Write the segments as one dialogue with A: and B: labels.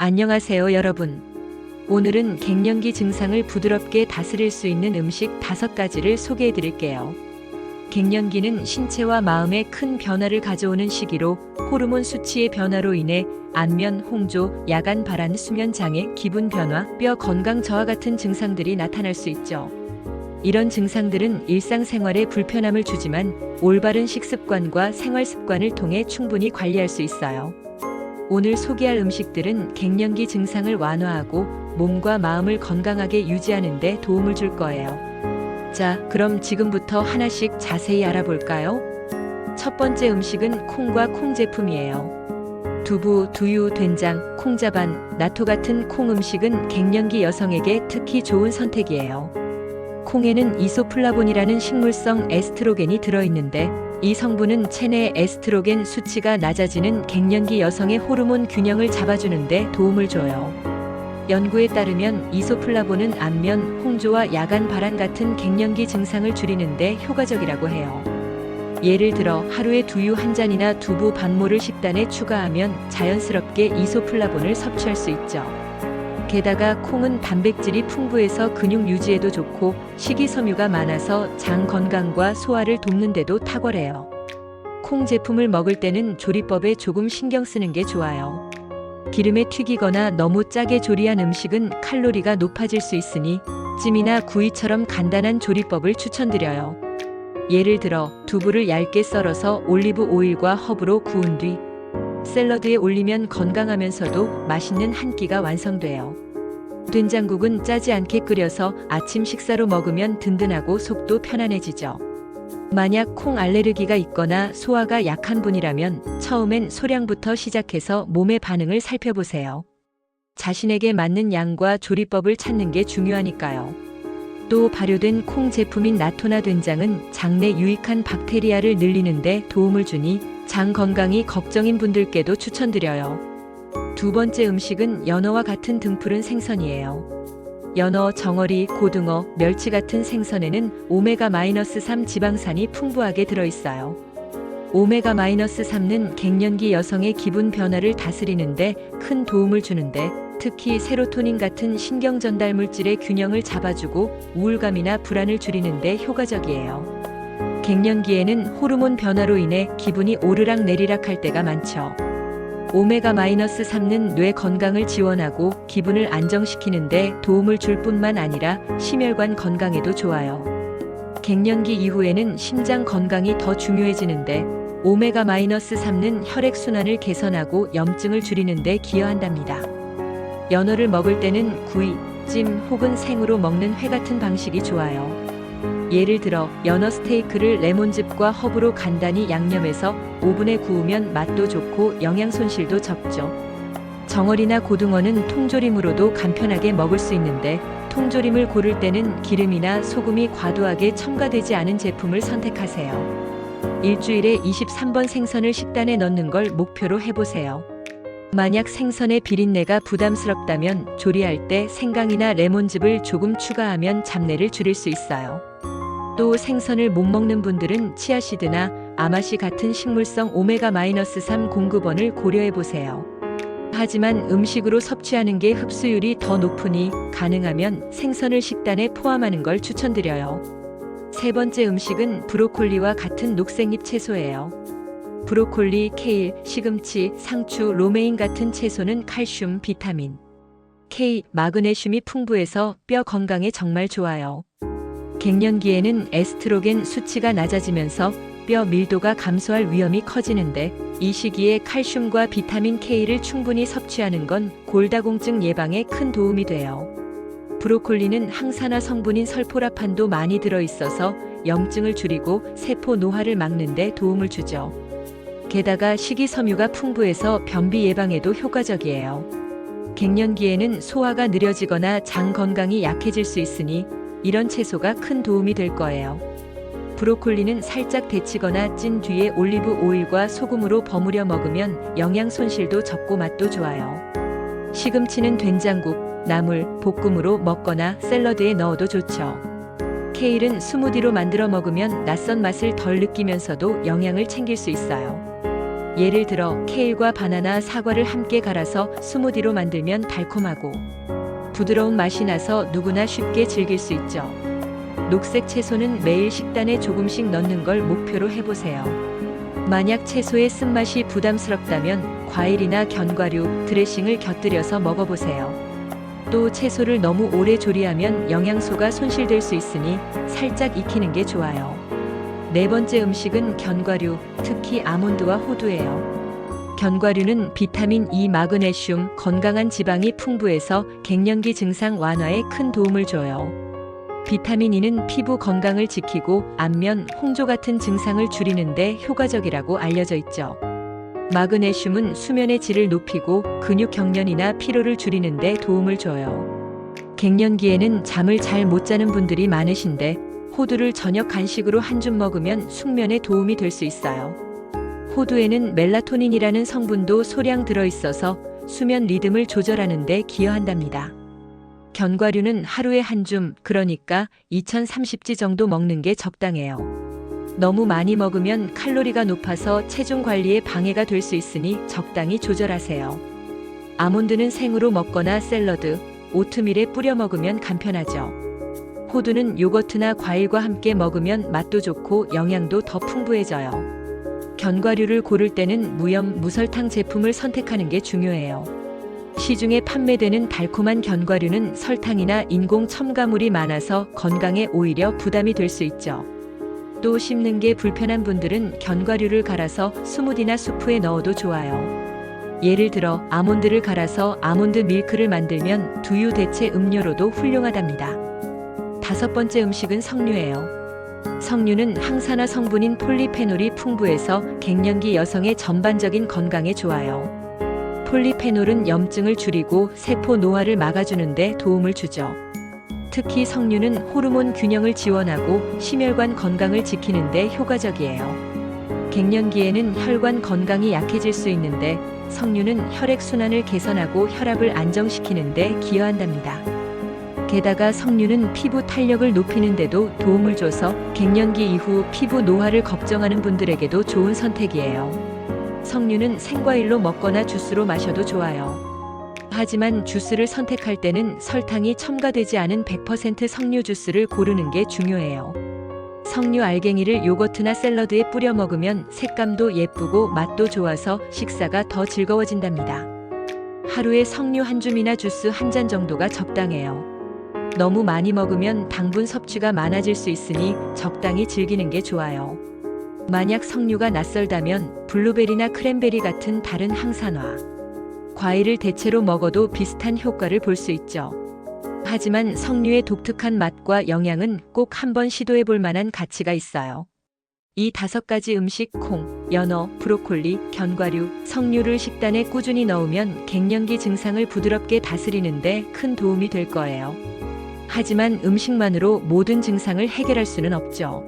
A: 안녕하세요, 여러분. 오늘은 갱년기 증상을 부드럽게 다스릴 수 있는 음식 5가지를 소개해 드릴게요. 갱년기는 신체와 마음에 큰 변화를 가져오는 시기로 호르몬 수치의 변화로 인해 안면, 홍조, 야간 발한, 수면 장애, 기분 변화, 뼈 건강 저하 같은 증상들이 나타날 수 있죠. 이런 증상들은 일상생활에 불편함을 주지만 올바른 식습관과 생활 습관을 통해 충분히 관리할 수 있어요. 오늘 소개할 음식들은 갱년기 증상을 완화하고 몸과 마음을 건강하게 유지하는 데 도움을 줄 거예요. 자, 그럼 지금부터 하나씩 자세히 알아볼까요? 첫 번째 음식은 콩과 콩 제품이에요. 두부, 두유, 된장, 콩자반, 나토 같은 콩 음식은 갱년기 여성에게 특히 좋은 선택이에요. 콩에는 이소플라본이라는 식물성 에스트로겐이 들어있는데 이 성분은 체내 에스트로겐 수치가 낮아지는 갱년기 여성의 호르몬 균형을 잡아주는 데 도움을 줘요. 연구에 따르면 이소플라본은 안면, 홍조와 야간 발한 같은 갱년기 증상을 줄이는 데 효과적이라고 해요. 예를 들어 하루에 두유 한 잔이나 두부 반모를 식단에 추가하면 자연스럽게 이소플라본을 섭취할 수 있죠. 게다가 콩은 단백질이 풍부해서 근육 유지에도 좋고 식이섬유가 많아서 장 건강과 소화를 돕는 데도 탁월해요. 콩 제품을 먹을 때는 조리법에 조금 신경 쓰는 게 좋아요. 기름에 튀기거나 너무 짜게 조리한 음식은 칼로리가 높아질 수 있으니 찜이나 구이처럼 간단한 조리법을 추천드려요. 예를 들어 두부를 얇게 썰어서 올리브 오일과 허브로 구운 뒤 샐러드에 올리면 건강하면서도 맛있는 한 끼가 완성돼요. 된장국은 짜지 않게 끓여서 아침 식사로 먹으면 든든하고 속도 편안해지죠. 만약 콩 알레르기가 있거나 소화가 약한 분이라면 처음엔 소량부터 시작해서 몸의 반응을 살펴보세요. 자신에게 맞는 양과 조리법을 찾는 게 중요하니까요. 또 발효된 콩 제품인 나토나 된장은 장내 유익한 박테리아를 늘리는 데 도움을 주니 장 건강이 걱정인 분들께도 추천드려요. 두 번째 음식은 연어와 같은 등푸른 생선이에요. 연어, 정어리, 고등어, 멸치 같은 생선에는 오메가-3 지방산이 풍부하게 들어있어요. 오메가-3는 갱년기 여성의 기분 변화를 다스리는데 큰 도움을 주는데 특히 세로토닌 같은 신경 전달 물질의 균형을 잡아주고 우울감이나 불안을 줄이는데 효과적이에요. 갱년기에는 호르몬 변화로 인해 기분이 오르락 내리락 할 때가 많죠. 오메가-3는 뇌 건강을 지원하고 기분을 안정시키는데 도움을 줄 뿐만 아니라 심혈관 건강에도 좋아요. 갱년기 이후에는 심장 건강이 더 중요해지는데 오메가-3는 혈액순환을 개선하고 염증을 줄이는 데 기여한답니다. 연어를 먹을 때는 구이, 찜 혹은 생으로 먹는 회 같은 방식이 좋아요. 예를 들어 연어 스테이크를 레몬즙과 허브로 간단히 양념해서 오븐에 구우면 맛도 좋고 영양 손실도 적죠. 정어리나 고등어는 통조림으로도 간편하게 먹을 수 있는데 통조림을 고를 때는 기름이나 소금이 과도하게 첨가되지 않은 제품을 선택하세요. 일주일에 23번 생선을 식단에 넣는 걸 목표로 해보세요. 만약 생선의 비린내가 부담스럽다면 조리할 때 생강이나 레몬즙을 조금 추가하면 잡내를 줄일 수 있어요. 또 생선을 못 먹는 분들은 치아씨드나 아마씨 같은 식물성 오메가-3 공급원을 고려해보세요. 하지만 음식으로 섭취하는 게 흡수율이 더 높으니 가능하면 생선을 식단에 포함하는 걸 추천드려요. 세 번째 음식은 브로콜리와 같은 녹색잎 채소예요. 브로콜리, 케일, 시금치, 상추, 로메인 같은 채소는 칼슘, 비타민 K, 마그네슘이 풍부해서 뼈 건강에 정말 좋아요. 갱년기에는 에스트로겐 수치가 낮아지면서 뼈 밀도가 감소할 위험이 커지는데 이 시기에 칼슘과 비타민 K를 충분히 섭취하는 건 골다공증 예방에 큰 도움이 돼요. 브로콜리는 항산화 성분인 설포라판도 많이 들어있어서 염증을 줄이고 세포 노화를 막는 데 도움을 주죠. 게다가 식이섬유가 풍부해서 변비 예방에도 효과적이에요. 갱년기에는 소화가 느려지거나 장 건강이 약해질 수 있으니 이런 채소가 큰 도움이 될 거예요. 브로콜리는 살짝 데치거나 찐 뒤에 올리브 오일과 소금으로 버무려 먹으면 영양 손실도 적고 맛도 좋아요. 시금치는 된장국, 나물, 볶음으로 먹거나 샐러드에 넣어도 좋죠. 케일은 스무디로 만들어 먹으면 낯선 맛을 덜 느끼면서도 영양을 챙길 수 있어요. 예를 들어 케일과 바나나, 사과를 함께 갈아서 스무디로 만들면 달콤하고 부드러운 맛이 나서 누구나 쉽게 즐길 수 있죠. 녹색 채소는 매일 식단에 조금씩 넣는 걸 목표로 해보세요. 만약 채소의 쓴맛이 부담스럽다면 과일이나 견과류, 드레싱을 곁들여서 먹어보세요. 또 채소를 너무 오래 조리하면 영양소가 손실될 수 있으니 살짝 익히는 게 좋아요. 네 번째 음식은 견과류, 특히 아몬드와 호두예요. 견과류는 비타민 E, 마그네슘, 건강한 지방이 풍부해서 갱년기 증상 완화에 큰 도움을 줘요. 비타민 E는 피부 건강을 지키고 안면, 홍조 같은 증상을 줄이는데 효과적이라고 알려져 있죠. 마그네슘은 수면의 질을 높이고 근육 경련이나 피로를 줄이는데 도움을 줘요. 갱년기에는 잠을 잘 못 자는 분들이 많으신데 호두를 저녁 간식으로 한 줌 먹으면 숙면에 도움이 될 수 있어요. 호두에는 멜라토닌이라는 성분도 소량 들어있어서 수면 리듬을 조절하는 데 기여한답니다. 견과류는 하루에 한 줌, 그러니까 2030지 정도 먹는 게 적당해요. 너무 많이 먹으면 칼로리가 높아서 체중 관리에 방해가 될 수 있으니 적당히 조절하세요. 아몬드는 생으로 먹거나 샐러드, 오트밀에 뿌려 먹으면 간편하죠. 호두는 요거트나 과일과 함께 먹으면 맛도 좋고 영양도 더 풍부해져요. 견과류를 고를 때는 무염, 무설탕 제품을 선택하는 게 중요해요. 시중에 판매되는 달콤한 견과류는 설탕이나 인공 첨가물이 많아서 건강에 오히려 부담이 될 수 있죠. 또 씹는 게 불편한 분들은 견과류를 갈아서 스무디나 수프에 넣어도 좋아요. 예를 들어 아몬드를 갈아서 아몬드 밀크를 만들면 두유 대체 음료로도 훌륭하답니다. 다섯 번째 음식은 석류예요. 석류는 항산화 성분인 폴리페놀이 풍부해서 갱년기 여성의 전반적인 건강에 좋아요. 폴리페놀은 염증을 줄이고 세포 노화를 막아주는 데 도움을 주죠. 특히 석류는 호르몬 균형을 지원하고 심혈관 건강을 지키는 데 효과적이에요. 갱년기에는 혈관 건강이 약해질 수 있는데 석류는 혈액순환을 개선하고 혈압을 안정시키는 데 기여한답니다. 게다가 석류는 피부 탄력을 높이는 데도 도움을 줘서 갱년기 이후 피부 노화를 걱정하는 분들에게도 좋은 선택이에요. 석류는 생과일로 먹거나 주스로 마셔도 좋아요. 하지만 주스를 선택할 때는 설탕이 첨가되지 않은 100% 석류 주스를 고르는 게 중요해요. 석류 알갱이를 요거트나 샐러드에 뿌려 먹으면 색감도 예쁘고 맛도 좋아서 식사가 더 즐거워진답니다. 하루에 석류 한 줌이나 주스 한 잔 정도가 적당해요. 너무 많이 먹으면 당분 섭취가 많아질 수 있으니 적당히 즐기는 게 좋아요. 만약 석류가 낯설다면 블루베리나 크랜베리 같은 다른 항산화 과일을 대체로 먹어도 비슷한 효과를 볼 수 있죠. 하지만 석류의 독특한 맛과 영양은 꼭 한번 시도해 볼 만한 가치가 있어요. 이 5가지 음식 콩, 연어, 브로콜리, 견과류, 석류를 식단에 꾸준히 넣으면 갱년기 증상을 부드럽게 다스리는데 큰 도움이 될 거예요. 하지만 음식만으로 모든 증상을 해결할 수는 없죠.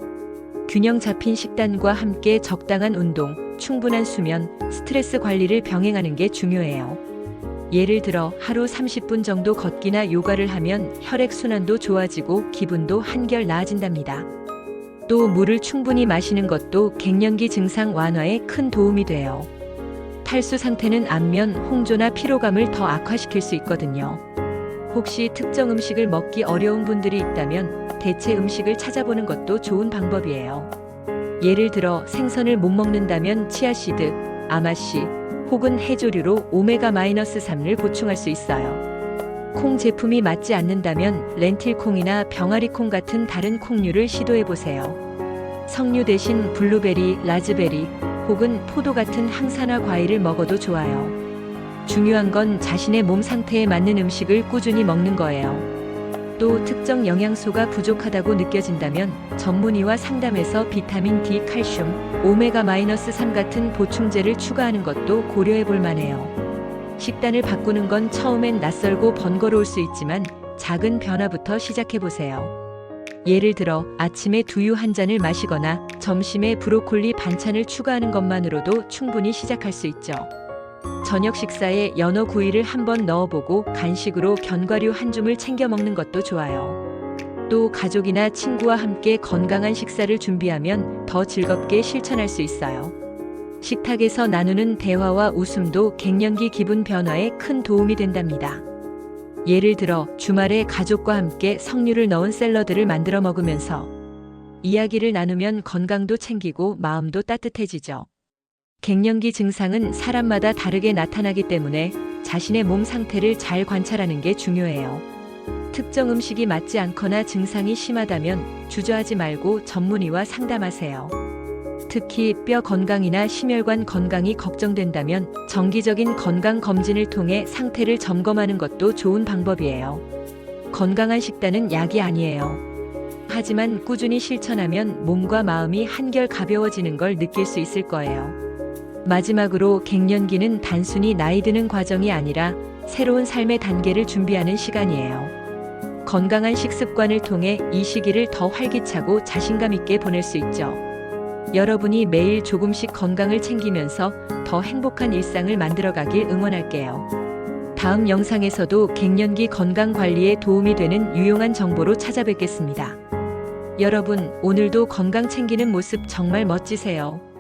A: 균형 잡힌 식단과 함께 적당한 운동, 충분한 수면, 스트레스 관리를 병행하는 게 중요해요. 예를 들어 하루 30분 정도 걷기나 요가를 하면 혈액순환도 좋아지고 기분도 한결 나아진답니다. 또 물을 충분히 마시는 것도 갱년기 증상 완화에 큰 도움이 돼요. 탈수 상태는 안면, 홍조나 피로감을 더 악화시킬 수 있거든요. 혹시 특정 음식을 먹기 어려운 분들이 있다면 대체 음식을 찾아보는 것도 좋은 방법이에요. 예를 들어 생선을 못 먹는다면 치아씨드, 아마씨 혹은 해조류로 오메가-3를 보충할 수 있어요. 콩 제품이 맞지 않는다면 렌틸콩이나 병아리콩 같은 다른 콩류를 시도해보세요. 석류 대신 블루베리, 라즈베리 혹은 포도 같은 항산화 과일을 먹어도 좋아요. 중요한 건 자신의 몸 상태에 맞는 음식을 꾸준히 먹는 거예요. 또 특정 영양소가 부족하다고 느껴진다면 전문의와 상담해서 비타민 D, 칼슘, 오메가-3 같은 보충제를 추가하는 것도 고려해 볼 만해요. 식단을 바꾸는 건 처음엔 낯설고 번거로울 수 있지만 작은 변화부터 시작해 보세요. 예를 들어 아침에 두유 한 잔을 마시거나 점심에 브로콜리 반찬을 추가하는 것만으로도 충분히 시작할 수 있죠. 저녁 식사에 연어 구이를 한번 넣어보고 간식으로 견과류 한 줌을 챙겨 먹는 것도 좋아요. 또 가족이나 친구와 함께 건강한 식사를 준비하면 더 즐겁게 실천할 수 있어요. 식탁에서 나누는 대화와 웃음도 갱년기 기분 변화에 큰 도움이 된답니다. 예를 들어 주말에 가족과 함께 석류를 넣은 샐러드를 만들어 먹으면서 이야기를 나누면 건강도 챙기고 마음도 따뜻해지죠. 갱년기 증상은 사람마다 다르게 나타나기 때문에 자신의 몸 상태를 잘 관찰하는 게 중요해요. 특정 음식이 맞지 않거나 증상이 심하다면 주저하지 말고 전문의와 상담하세요. 특히 뼈 건강이나 심혈관 건강이 걱정된다면 정기적인 건강 검진을 통해 상태를 점검하는 것도 좋은 방법이에요. 건강한 식단은 약이 아니에요. 하지만 꾸준히 실천하면 몸과 마음이 한결 가벼워지는 걸 느낄 수 있을 거예요. 마지막으로 갱년기는 단순히 나이 드는 과정이 아니라 새로운 삶의 단계를 준비하는 시간이에요. 건강한 식습관을 통해 이 시기를 더 활기차고 자신감 있게 보낼 수 있죠. 여러분이 매일 조금씩 건강을 챙기면서 더 행복한 일상을 만들어가길 응원할게요. 다음 영상에서도 갱년기 건강 관리에 도움이 되는 유용한 정보로 찾아뵙겠습니다. 여러분, 오늘도 건강 챙기는 모습 정말 멋지세요.